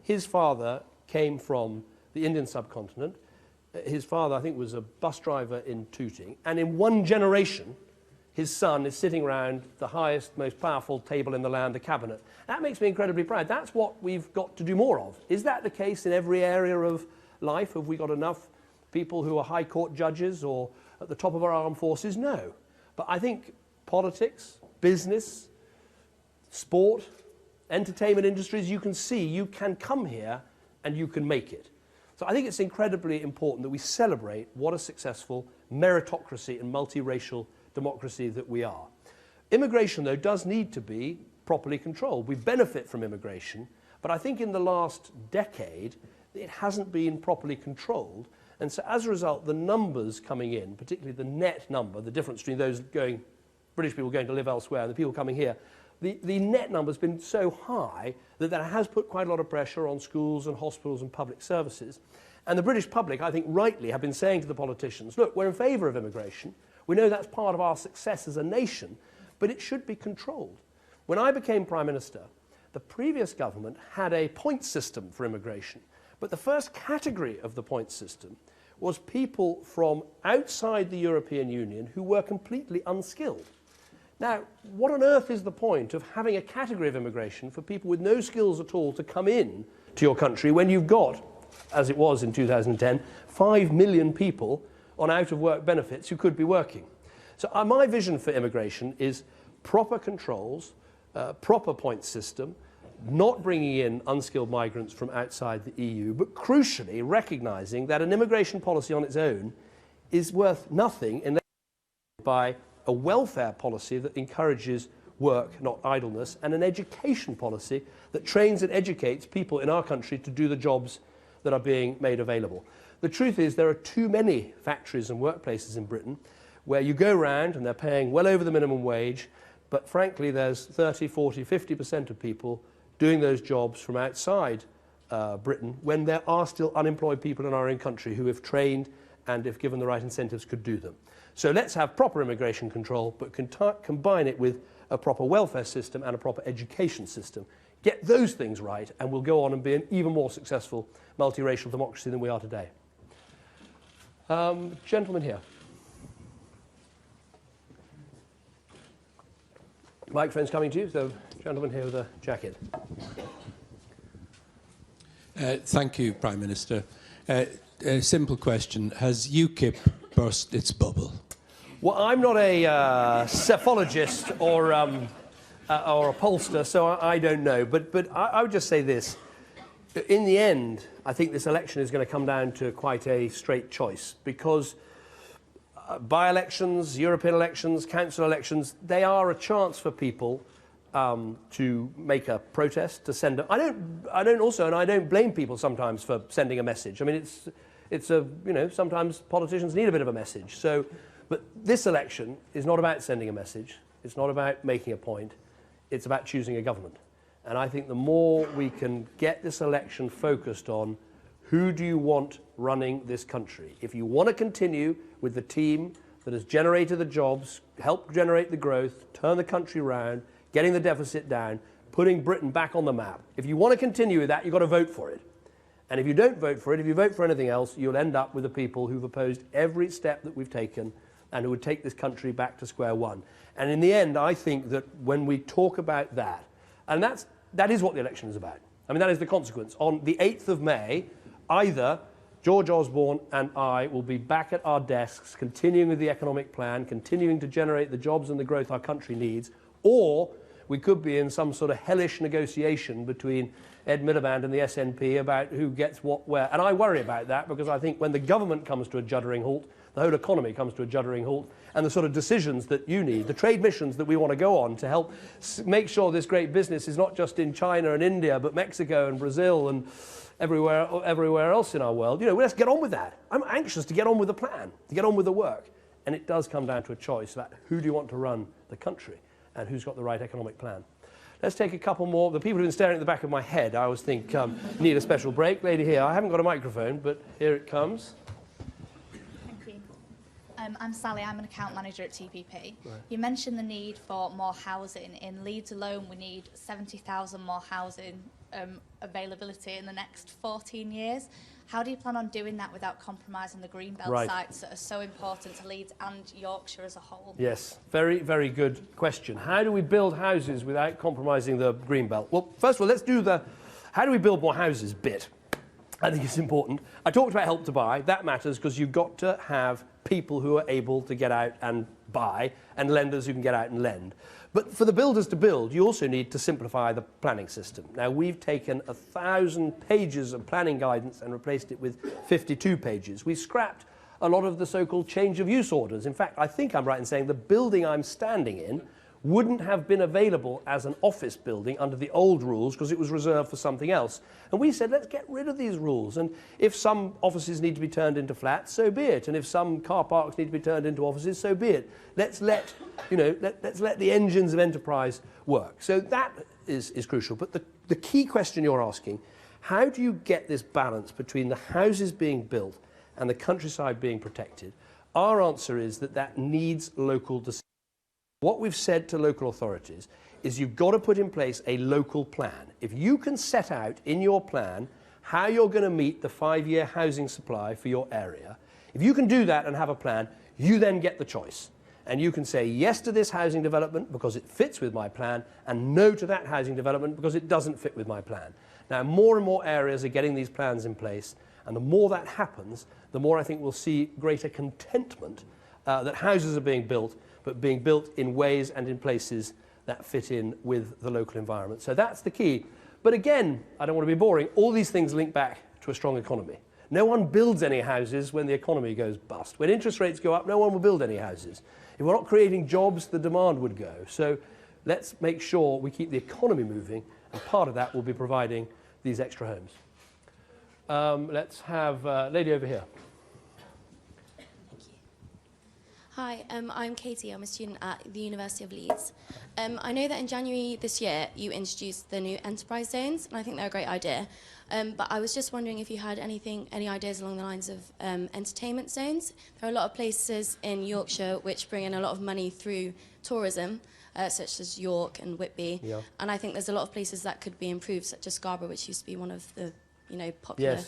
his father came from the Indian subcontinent. His father, I think, was a bus driver in Tooting. And in one generation, his son is sitting around the highest, most powerful table in the land, the cabinet. That makes me incredibly proud. That's what we've got to do more of. Is that the case in every area of life? Have we got enough people who are high court judges or at the top of our armed forces? No. But I think politics, business, sport, entertainment industries, you can see you can come here and you can make it. So I think it's incredibly important that we celebrate what a successful meritocracy and multiracial democracy that we are. Immigration, though, does need to be properly controlled. We benefit from immigration, but I think in the last decade, it hasn't been properly controlled. And so as a result, the numbers coming in, particularly the net number, the difference between those going, British people going to live elsewhere and the people coming here, the net number has been so high that that has put quite a lot of pressure on schools and hospitals and public services. And the British public, I think rightly, have been saying to the politicians, look, we're in favour of immigration. We know that's part of our success as a nation, but it should be controlled. When I became Prime Minister, the previous government had a point system for immigration. But the first category of the point system was people from outside the European Union who were completely unskilled. Now, what on earth is the point of having a category of immigration for people with no skills at all to come in to your country when you've got, as it was in 2010, 5 million people on out-of-work benefits who could be working? So my vision for immigration is proper controls, proper point system, not bringing in unskilled migrants from outside the EU, but crucially recognising that an immigration policy on its own is worth nothing unless by a welfare policy that encourages work, not idleness, and an education policy that trains and educates people in our country to do the jobs that are being made available. The truth is there are too many factories and workplaces in Britain where you go around and they're paying well over the minimum wage, but frankly there's 30, 40, 50% of people doing those jobs from outside Britain when there are still unemployed people in our own country who, if trained and if given the right incentives, could do them. So let's have proper immigration control, but combine it with a proper welfare system and a proper education system. Get those things right, and we'll go on and be an even more successful multiracial democracy than we are today. Gentleman here. Microphone's coming to you, so gentleman here with a jacket. Thank you, Prime Minister. A simple question. Has UKIP burst its bubble? Well, I'm not a cephalogist or a pollster, so I don't know. But I would just say this. In the end, I think this election is going to come down to quite a straight choice, because by-elections, European elections, council elections, they are a chance for people to make a protest, to send a... I don't blame people sometimes for sending a message. I mean, it's a, you know, sometimes politicians need a bit of a message. So, but this election is not about sending a message. It's not about making a point. It's about choosing a government. And I think the more we can get this election focused on who do you want running this country. If you want to continue with the team that has generated the jobs, helped generate the growth, turn the country around, getting the deficit down, putting Britain back on the map. If you want to continue with that, you've got to vote for it. And if you don't vote for it, if you vote for anything else, you'll end up with the people who've opposed every step that we've taken and who would take this country back to square one. And in the end, I think that when we talk about that, and that is what the election is about. I mean, that is the consequence. On the 8th of May, either George Osborne and I will be back at our desks, continuing with the economic plan, continuing to generate the jobs and the growth our country needs, or we could be in some sort of hellish negotiation between Ed Miliband and the SNP about who gets what where. And I worry about that, because I think when the government comes to a juddering halt, the whole economy comes to a juddering halt, and the sort of decisions that you need, the trade missions that we want to go on to help make sure this great business is not just in China and India, but Mexico and Brazil and everywhere else in our world. You know, let's get on with that. I'm anxious to get on with the plan, to get on with the work. And it does come down to a choice about who do you want to run the country and who's got the right economic plan. Let's take a couple more. The people who've been staring at the back of my head, I always think, need a special break. Lady here, I haven't got a microphone, but here it comes. Thank you. I'm Sally, I'm an account manager at TPP. Right. You mentioned the need for more housing. In Leeds alone, we need 70,000 more housing availability in the next 14 years. How do you plan on doing that without compromising the greenbelt Right. sites that are so important to Leeds and Yorkshire as a whole? Yes, very, very good question. How do we build houses without compromising the greenbelt? Well, first of all, let's do the how do we build more houses bit. I think it's important. I talked about Help to Buy. That matters because you've got to have people who are able to get out and buy and lenders who can get out and lend. But for the builders to build, you also need to simplify the planning system. Now, we've taken 1,000 pages of planning guidance and replaced it with 52 pages. We scrapped a lot of the so-called change of use orders. In fact, I think I'm right in saying the building I'm standing in wouldn't have been available as an office building under the old rules because it was reserved for something else. And we said, let's get rid of these rules. And if some offices need to be turned into flats, so be it. And if some car parks need to be turned into offices, so be it. Let's let the engines of enterprise work. So that is crucial. But the key question you're asking, how do you get this balance between the houses being built and the countryside being protected? Our answer is that needs local decision. What we've said to local authorities is you've got to put in place a local plan. If you can set out in your plan how you're going to meet the 5-year housing supply for your area, if you can do that and have a plan, you then get the choice. And you can say yes to this housing development because it fits with my plan and no to that housing development because it doesn't fit with my plan. Now, more and more areas are getting these plans in place, and the more that happens, the more I think we'll see greater contentment that houses are being built, but being built in ways and in places that fit in with the local environment. So that's the key. But again, I don't want to be boring, all these things link back to a strong economy. No one builds any houses when the economy goes bust. When interest rates go up, no one will build any houses. If we're not creating jobs, the demand would go. So let's make sure we keep the economy moving, and part of that will be providing these extra homes. Let's have a lady over here. Hi, I'm Katie. I'm a student at the University of Leeds. I know that in January this year you introduced the new enterprise zones, and I think they're a great idea. But I was just wondering if you had any ideas along the lines of entertainment zones. There are a lot of places in Yorkshire which bring in a lot of money through tourism, such as York and Whitby. Yeah. And I think there's a lot of places that could be improved, such as Scarborough, which used to be one of the popular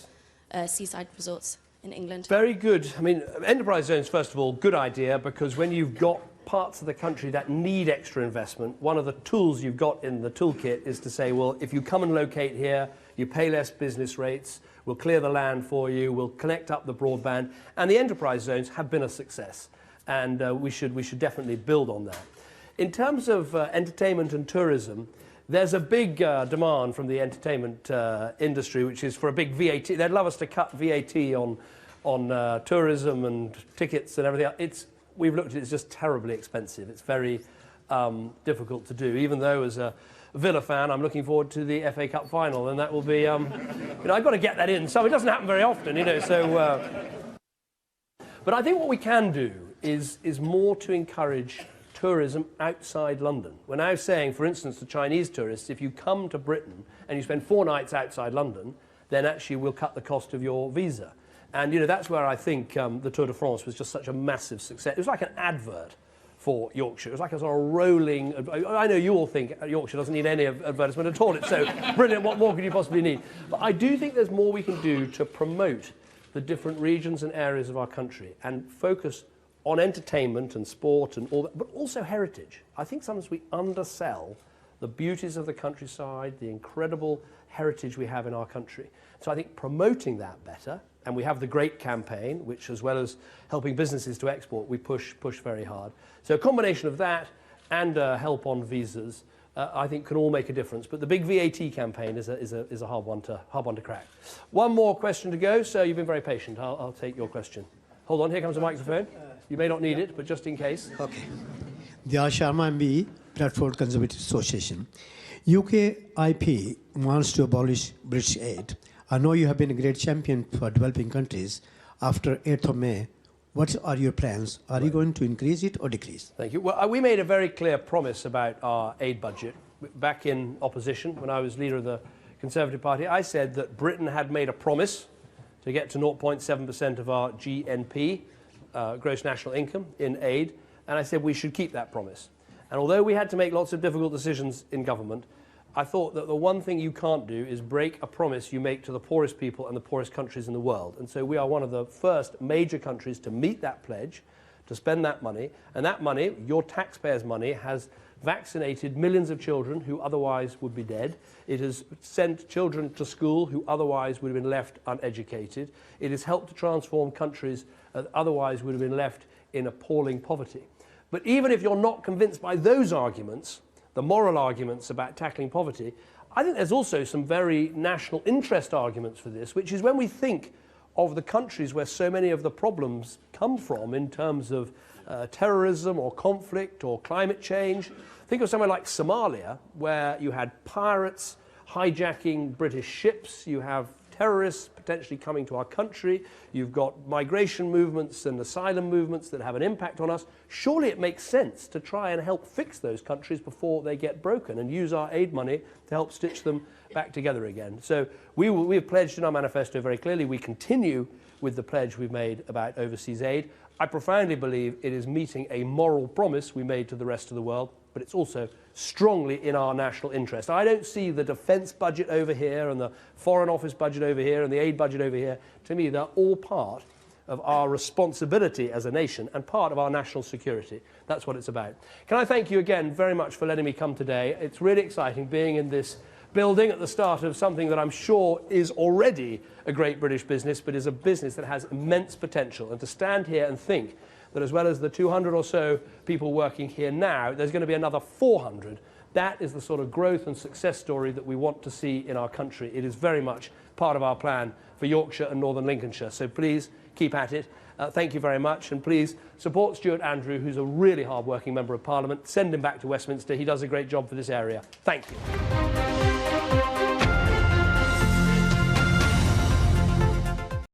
seaside resorts in England. Very good. I mean, enterprise zones, first of all, good idea, because when you've got parts of the country that need extra investment, one of the tools you've got in the toolkit is to say, well, if you come and locate here, you pay less business rates, we'll clear the land for you, we'll connect up the broadband, and the enterprise zones have been a success, and we should definitely build on that. In terms of entertainment and tourism, there's a big demand from the entertainment industry, which is for a big VAT. They'd love us to cut VAT on tourism and tickets and everything else. We've looked at it, it's just terribly expensive. It's very difficult to do, even though as a Villa fan, I'm looking forward to the FA Cup final, and that will be, I've got to get that in. So it doesn't happen very often, But I think what we can do is more to encourage tourism outside London. We're now saying, for instance, to Chinese tourists, if you come to Britain and you spend 4 nights outside London, then actually we'll cut the cost of your visa. And, that's where I think the Tour de France was just such a massive success. It was like an advert for Yorkshire. It was like a sort of rolling... I know you all think Yorkshire doesn't need any advertisement at all. It's so brilliant. What more could you possibly need? But I do think there's more we can do to promote the different regions and areas of our country and focus on entertainment and sport and all that, but also heritage. I think sometimes we undersell the beauties of the countryside, the incredible heritage we have in our country. So I think promoting that better, and we have the Great campaign, which as well as helping businesses to export, we push very hard. So a combination of that and help on visas, I think can all make a difference. But the big VAT campaign is a hard one to crack. One more question to go. So you've been very patient. I'll take your question. Hold on, here comes a microphone. You may not need it, but just in case. Okay. Diyar Sharma MB, Bradford Conservative Association. UK IP wants to abolish British aid. I know you have been a great champion for developing countries. After 8th of May, what are your plans? Are you going to increase it or decrease? Thank you. Well, we made a very clear promise about our aid budget. Back in opposition, when I was leader of the Conservative Party, I said that Britain had made a promise to get to 0.7% of our GNP, gross national income, in aid, and I said we should keep that promise. And although we had to make lots of difficult decisions in government, I thought that the one thing you can't do is break a promise you make to the poorest people and the poorest countries in the world. And so we are one of the first major countries to meet that pledge, to spend that money. And that money, your taxpayers' money, has vaccinated millions of children who otherwise would be dead. It has sent children to school who otherwise would have been left uneducated. It has helped to transform countries that otherwise would have been left in appalling poverty. But even if you're not convinced by those arguments, the moral arguments about tackling poverty, I think there's also some very national interest arguments for this, which is when we think of the countries where so many of the problems come from in terms of terrorism or conflict or climate change. Think of somewhere like Somalia, where you had pirates hijacking British ships, you have terrorists potentially coming to our country, you've got migration movements and asylum movements that have an impact on us. Surely it makes sense to try and help fix those countries before they get broken and use our aid money to help stitch them back together again. So we have pledged in our manifesto very clearly. We continue with the pledge we've made about overseas aid. I profoundly believe it is meeting a moral promise we made to the rest of the world, but it's also strongly in our national interest. I don't see the defence budget over here and the Foreign Office budget over here and the aid budget over here. To me, they're all part of our responsibility as a nation and part of our national security. That's what it's about. Can I thank you again very much for letting me come today? It's really exciting being in this building at the start of something that I'm sure is already a great British business, but is a business that has immense potential. And to stand here and think that as well as the 200 or so people working here now, there's going to be another 400. That is the sort of growth and success story that we want to see in our country. It is very much part of our plan for Yorkshire and Northern Lincolnshire. So please keep at it. Thank you very much. And please support Stuart Andrew, who's a really hard-working Member of Parliament. Send him back to Westminster. He does a great job for this area. Thank you.